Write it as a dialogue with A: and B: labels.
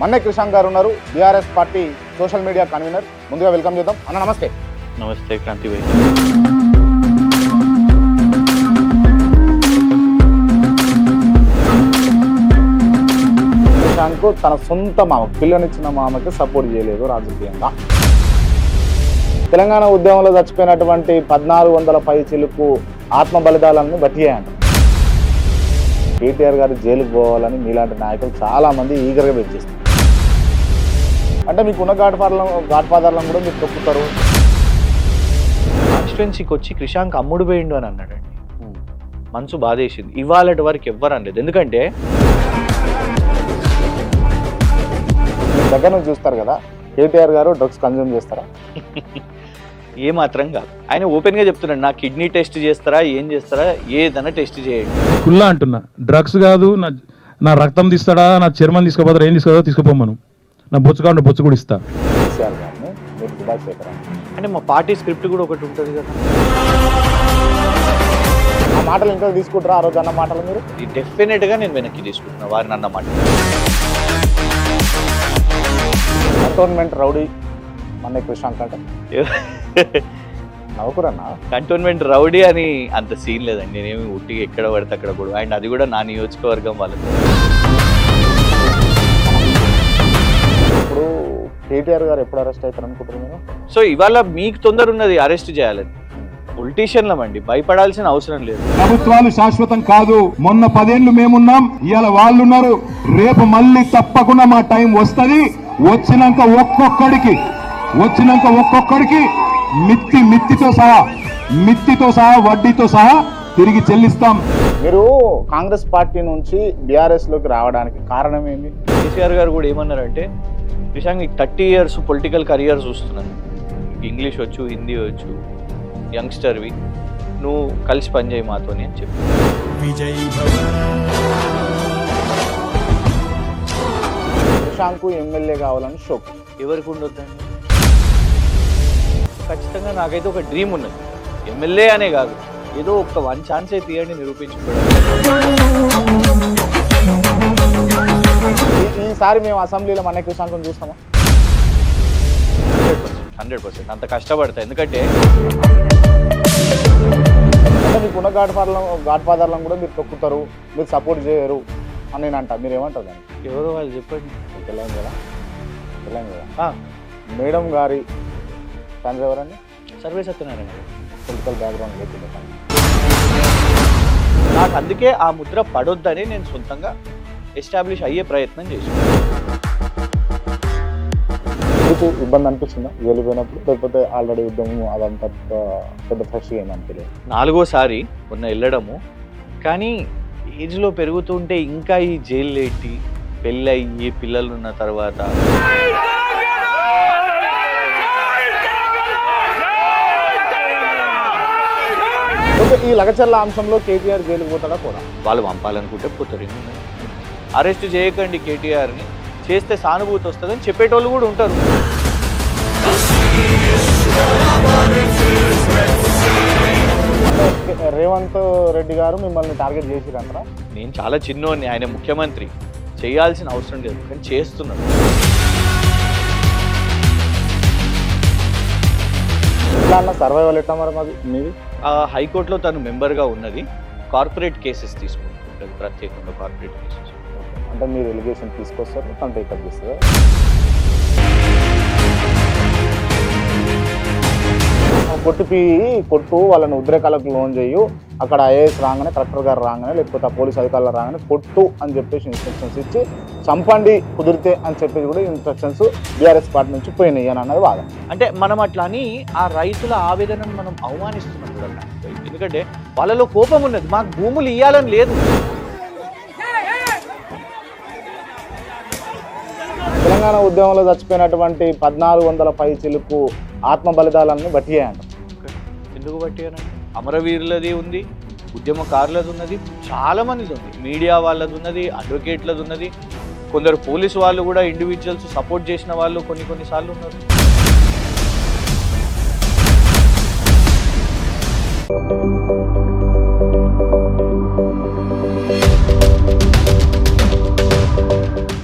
A: మన్నె కృషాంక్ గారు ఉన్నారు, BRS party social media convener. ముందుగా వెల్కమ్ చేద్దాం. అన్న నమస్తే.
B: నమస్తే క్రాంతి భాయ్.
A: కృషాంక్ తన సొంత మామ, పిల్లనిచ్చిన మామకి సపోర్ట్ చేయలేదు రాజకీయంగా. తెలంగాణ ఉద్యమంలో చచ్చిపోయినటువంటి 1400 పై చిలుకు ఆత్మ బలిదానాలను బట్టి అంట. కేటీఆర్ గారు జైలుకు పోవాలని మీలాంటి నాయకులు చాలా మంది ఈగర్గా వెయిట్ చేస్తారు. అంటే మీకున్న ఘాట్ ఫాదర్లను కూడా మీరు తొక్కుతారు.
B: కాన్స్టిట్యున్సీకి వచ్చి కృషాంక్ అమ్ముడు పోయిండు అని అన్నాడండి. మనసు బాధేసింది. ఇవాళటి వరకు ఎవ్వరు అనలేదు. ఎందుకంటే
A: మీ దగ్గర నుంచి చూస్తారు కదా, కేటీఆర్ గారు డ్రగ్స్ కన్జ్యూమ్ చేస్తారా?
B: ఏ మాత్రం కాదు. ఆయన ఓపెన్ గా చెప్తున్నాడు, నా కిడ్నీ టెస్ట్ చేస్తారా, ఏం చేస్తారా, ఏదైనా టెస్ట్ చేయండి.
C: కుల్లా అంటున్నా, డ్రగ్స్ కాదు, నా రక్తం తీస్తాడా, నా చర్మం తీసుకోపోతారా, ఏం తీసుకోదా తీసుకోపోమను, నా బొచ్చు కాకుండా బొచ్చు కూడా ఇస్తా.
A: కేసీఆర్ గారిని మీరు దుబాయ్ చేస్తారా?
B: అంటే మా పార్టీ స్క్రిప్ట్ కూడా ఒకటి ఉంటుంది కదా.
A: ఆ మాటలు ఇంకా తీసుకుంటారా? ఆ రోజు అన్న మాటలు మీరు
B: డెఫినెట్ గా నేను వెనక్కి తీసుకుంటున్నా వారిని అన్న మాట.
A: కంటోన్మెంట్ రౌడీ మన్నె కృషాంక్ అంటే నవ్వుకురన్నా.
B: కంటోన్మెంట్ రౌడీ అని అంత సీన్ లేదండి. నేనేమి ఉట్టిగా ఎక్కడ పడితే అక్కడ కూడా, అండ్ అది కూడా నా నియోజకవర్గం వాళ్ళతో.
A: ఇప్పుడు కేటీఆర్ గారు ఎప్పుడు అరెస్ట్ అవుతారు అనుకుంటారు మీరు?
B: సో ఇవాళ మీకు తొందర ఉన్నది అరెస్ట్ చేయాలని. పొలిటీషియన్లం అండి, భయపడాల్సిన అవసరం లేదు.
D: ప్రభుత్వాలు శాశ్వతం కాదు. మొన్న 10 ఏళ్ళు మేమున్నాం, ఇవాళ వాళ్ళు ఉన్నారు. రేపు మళ్ళీ తప్పకుండా మా టైం వస్తుంది. వచ్చినాక ఒక్కొక్కడికి మిత్తితో సహా వడ్డీతో సహా తిరిగి చెల్లిస్తాం.
A: మీరు కాంగ్రెస్ పార్టీ నుంచి బీఆర్ఎస్ లోకి రావడానికి కారణం ఏంటి?
B: కేసీఆర్ గారు కూడా ఏమన్నారంటే, కృషాంక్ నీకు 30 years పొలిటికల్ కరియర్ చూస్తున్నాను, ఇంగ్లీష్ వచ్చు, హిందీ వచ్చు, యంగ్స్టర్వి, నువ్వు కలిసి పనిచేయి మాతోని అని చెప్పి.
A: కృషాంక్ ఎమ్మెల్యే కావాలని షోక్
B: ఎవరికి ఉండొద్దండి? ఖచ్చితంగా నాకైతే ఒక డ్రీమ్ ఉన్నది. ఎమ్మెల్యే అనే కాదు, ఏదో ఒక 1 ఛాన్స్ అయితే తీయండి, నిరూపించుకోవడం.
A: ఈసారి మేము అసెంబ్లీలో మన్నె కృషాంక్ చూస్తామా?
B: 100% అంత కష్టపడతా. ఎందుకంటే
A: మీకున్న ఘాట్ ఫాదర్లను కూడా మీరు తొక్కుతారు, మీరు సపోర్ట్ చేయరు అని నేను అంటా. మీరు ఏమంటారు దాన్ని?
B: ఎవరో వాళ్ళు చెప్పండి.
A: తెలియదు కదా. మేడం గారి తండ్రి ఎవరండి?
B: సర్వే సత్యనారాయణ.
A: పొలిటికల్ బ్యాక్గ్రౌండ్ లేకుండా
B: నాకు అందుకే ఆ ముద్ర పడొద్దని నేను సొంతంగా ఎస్టాబ్లిష్ అయ్యే ప్రయత్నం చేశాను.
A: మీకు ఇబ్బంది అనిపిస్తుందా వెళ్ళిపోయినప్పుడు, లేకపోతే ఆల్రెడీ యుద్ధము అదంతా పెద్ద ఫ్రెష్గా ఏమని తెలియదు?
B: 4వసారి మొన్న వెళ్ళడము. కానీ ఏజ్లో పెరుగుతుంటే ఇంకా ఈ జైలు ఏంటి, పెళ్ళి పిల్లలు ఉన్న తర్వాత
A: ఈ లగచర్ల అంశంలో కేటీఆర్ జైలుకు పోతాడా కూడా?
B: వాళ్ళు పంపాలనుకుంటే పోతారు. అరెస్ట్ చేయకండి కేటీఆర్ని, చేస్తే సానుభూతి వస్తుందని చెప్పేటోళ్ళు కూడా ఉంటారు.
A: రేవంత్ రెడ్డి గారు మిమ్మల్ని టార్గెట్ చేసిరంటారా?
B: నేను చాలా చిన్నోడిని, ఆయన ముఖ్యమంత్రి, చేయాల్సిన అవసరం లేదు, కానీ చేస్తున్నాడు.
A: ఇట్లా అన్న సర్వైవల్ ఎట్లా మరి మాది మీది?
B: హైకోర్టులో తను మెంబర్గా ఉన్నది, కార్పొరేట్ కేసెస్ తీసుకుంటుంది, ప్రత్యేకంగా కార్పొరేట్ కేసెస్.
A: అంటే మీరు ఎలిగేషన్ తీసుకొస్తారు, తను టేకప్ చేస్తారు. కొట్టు వాళ్ళని ఉద్రేకాలకు లోన్ చేయు, అక్కడ ఐఏఎస్ రాగానే, కలెక్టర్ గారు రాగానే, లేకపోతే ఆ పోలీస్ అధికారులు రాగానే కొట్టు అని చెప్పేసి ఇన్స్ట్రక్షన్స్ ఇచ్చి చంపండి కుదిరితే అని చెప్పేసి కూడా ఇన్స్ట్రక్షన్స్ బీఆర్ఎస్ పార్టీ నుంచి పోయినాయి అని అన్నది వాదన.
B: అంటే మనం అట్లా అని ఆ రైతుల ఆవేదనను మనం అవమానిస్తున్నాం కూడా. ఎందుకంటే వాళ్ళలో కోపం ఉన్నది, మాకు భూములు ఇవ్వాలని లేదు.
A: తెలంగాణ ఉద్యమంలో చచ్చిపోయినటువంటి 1400 పై చిలుకు ఆత్మ బలిదానాలను బట్టి అంట.
B: ఎందుకు బట్టి అని? అమరవీరులది ఉంది, ఉద్యమకారులది ఉన్నది, చాలా మందిది ఉంది, మీడియా వాళ్ళది ఉన్నది, అడ్వకేట్లది ఉన్నది, కొందరు పోలీసు వాళ్ళు కూడా ఇండివిజువల్స్ సపోర్ట్ చేసిన వాళ్ళు కొన్నిసార్లు ఉన్నారు.